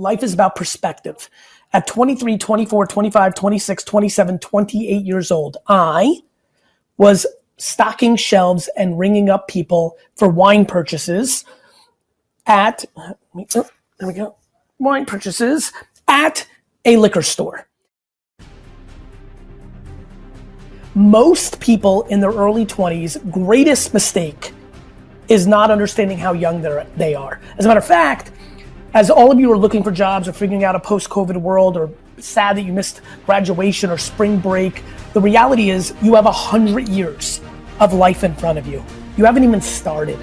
Life is about perspective. At 23, 24, 25, 26, 27, 28 years old, I was stocking shelves and ringing up people for wine purchases at, there we go, wine purchases at a liquor store. Most people in their early 20s, greatest mistake is not understanding how young they are. As a matter of fact, as all of you are looking for jobs or figuring out a post-COVID world or sad that you missed graduation or spring break, the reality is you have 100 years of life in front of you. You haven't even started.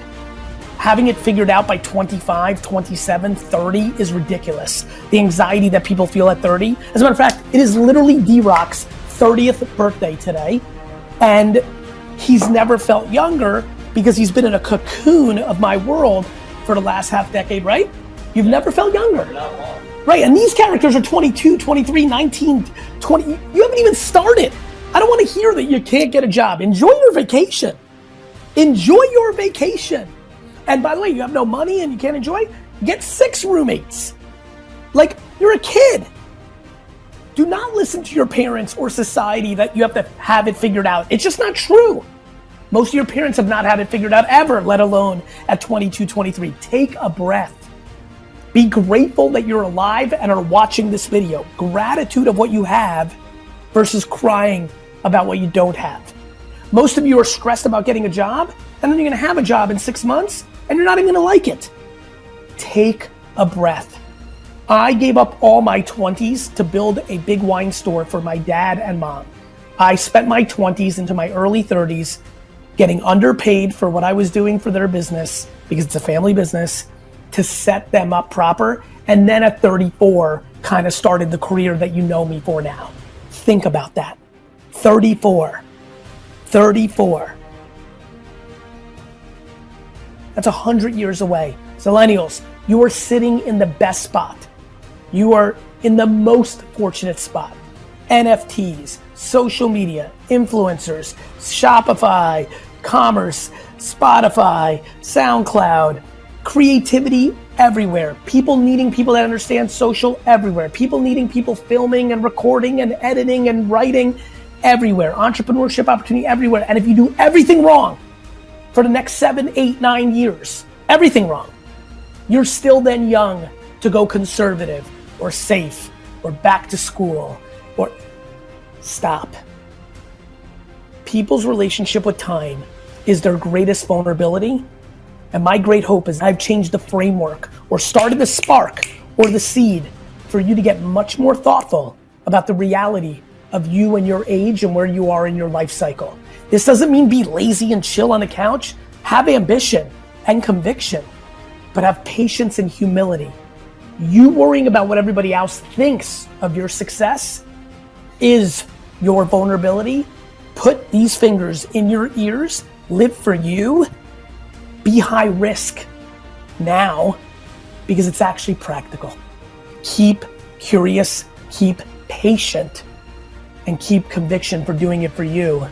Having it figured out by 25, 27, 30 is ridiculous. The anxiety that people feel at 30. As a matter of fact, it is literally D-Rock's 30th birthday today, and he's never felt younger because he's been in a cocoon of my world for the last half decade, right? You've never felt younger. Right, and these characters are 22, 23, 19, 20. You haven't even started. I don't want to hear that you can't get a job. Enjoy your vacation. Enjoy your vacation. And by the way, you have no money and you can't enjoy? Get 6 roommates. Like, you're a kid. Do not listen to your parents or society that you have to have it figured out. It's just not true. Most of your parents have not had it figured out ever, let alone at 22, 23. Take a breath. Be grateful that you're alive and are watching this video. Gratitude of what you have versus crying about what you don't have. Most of you are stressed about getting a job, and then you're gonna have a job in 6 months, and you're not even gonna like it. Take a breath. I gave up all my 20s to build a big wine store for my dad and mom. I spent my 20s into my early 30s getting underpaid for what I was doing for their business, because it's a family business, to set them up proper. And then at 34, kind of started the career that you know me for now. Think about that. 34. That's 100 years away. Millennials, you are sitting in the best spot. You are in the most fortunate spot. NFTs, social media, influencers, Shopify, commerce, Spotify, SoundCloud, creativity everywhere. People needing people that understand social everywhere. People needing people filming and recording and editing and writing everywhere. Entrepreneurship opportunity everywhere. And if you do everything wrong for the next 7, 8, 9 years, everything wrong, you're still then young to go conservative or safe or back to school or stop. People's relationship with time is their greatest vulnerability. And my great hope is I've changed the framework or started the spark or the seed for you to get much more thoughtful about the reality of you and your age and where you are in your life cycle. This doesn't mean be lazy and chill on the couch. Have ambition and conviction, but have patience and humility. You worrying about what everybody else thinks of your success is your vulnerability. Put these fingers in your ears, live for you. Be high risk now because it's actually practical. Keep curious, keep patient, and keep conviction for doing it for you.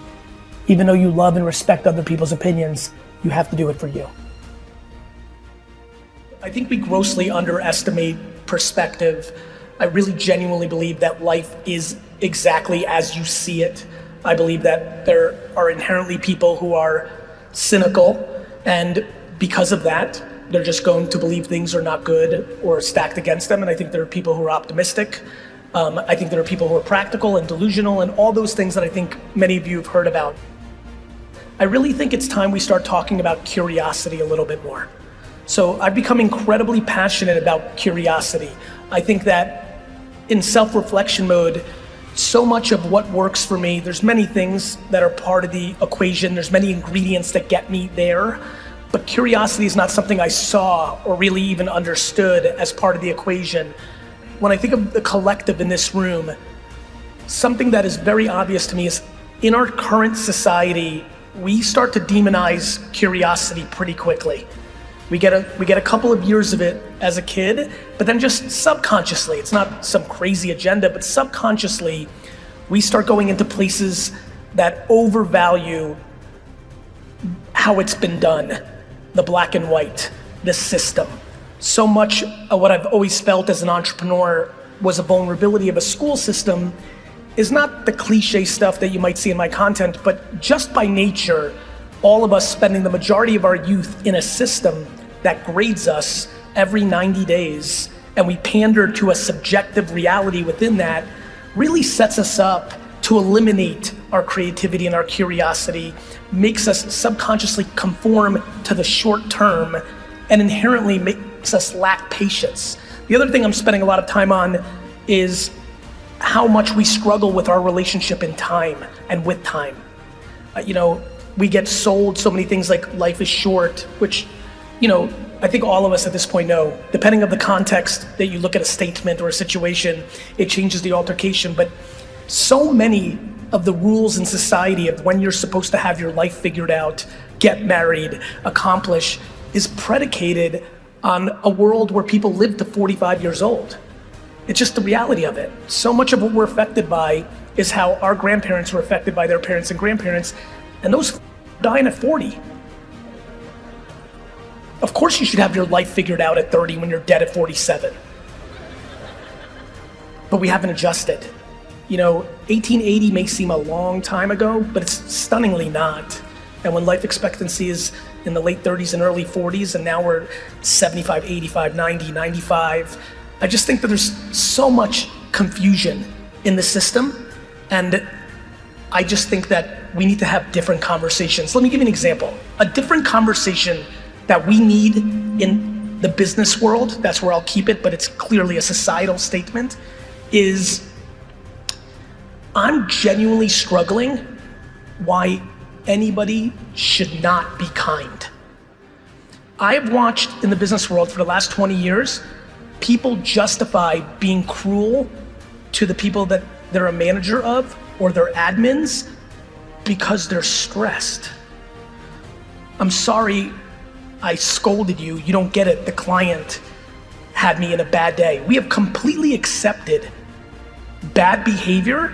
Even though you love and respect other people's opinions, you have to do it for you. I think we grossly underestimate perspective. I really genuinely believe that life is exactly as you see it. I believe that there are inherently people who are cynical, and because of that, they're just going to believe things are not good or stacked against them. And I think there are people who are optimistic. I think there are people who are practical and delusional and all those things that I think many of you have heard about. I really think it's time we start talking about curiosity a little bit more. So I've become incredibly passionate about curiosity. I think that in self-reflection mode, so much of what works for me, there's many things that are part of the equation, there's many ingredients that get me there, but curiosity is not something I saw or really even understood as part of the equation. When I think of the collective in this room, something that is very obvious to me is in our current society, we start to demonize curiosity pretty quickly. We get a couple of years of it as a kid, but then just subconsciously, it's not some crazy agenda, but subconsciously, we start going into places that overvalue how it's been done, the black and white, the system. so much of what I've always felt as an entrepreneur was a vulnerability of a school system is not the cliche stuff that you might see in my content, but just by nature, all of us spending the majority of our youth in a system that grades us every 90 days, and we pander to a subjective reality within that, really sets us up to eliminate our creativity and our curiosity, makes us subconsciously conform to the short term, and inherently makes us lack patience. The other thing I'm spending a lot of time on is how much we struggle with our relationship in time and with time. We get sold so many things like life is short, which, I think all of us at this point know, depending on the context that you look at a statement or a situation, it changes the altercation. But so many of the rules in society of when you're supposed to have your life figured out, get married, accomplish, is predicated on a world where people live to 45 years old. It's just the reality of it. So much of what we're affected by is how our grandparents were affected by their parents and grandparents, and those dying at 40. Of course you should have your life figured out at 30 when you're dead at 47. But we haven't adjusted. 1880 may seem a long time ago, but it's stunningly not. And when life expectancy is in the late 30s and early 40s, and now we're 75, 85, 90, 95, I just think that there's so much confusion in the system, and I just think that we need to have different conversations. Let me give you an example. A different conversation that we need in the business world, that's where I'll keep it, but it's clearly a societal statement, is I'm genuinely struggling why anybody should not be kind. I have watched in the business world for the last 20 years, people justify being cruel to the people that they're a manager of or their admins because they're stressed. I'm sorry I scolded you, you don't get it, the client had me in a bad day. We have completely accepted bad behavior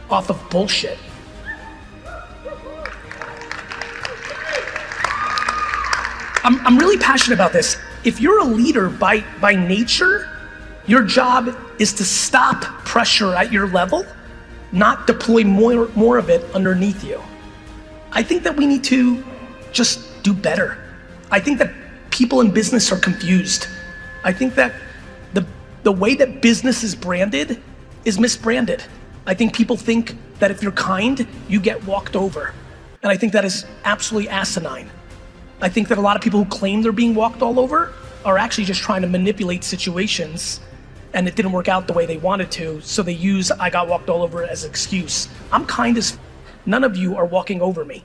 off of bullshit. I'm really passionate about this. If you're a leader by nature, your job is to stop pressure at your level, not deploy more of it underneath you. I think that we need to just do better. I think that people in business are confused. I think that the way that business is branded is misbranded. I think people think that if you're kind, you get walked over. And I think that is absolutely asinine. I think that a lot of people who claim they're being walked all over are actually just trying to manipulate situations, and it didn't work out the way they wanted to, so they use I got walked all over as an excuse. I'm kind as none of you are walking over me.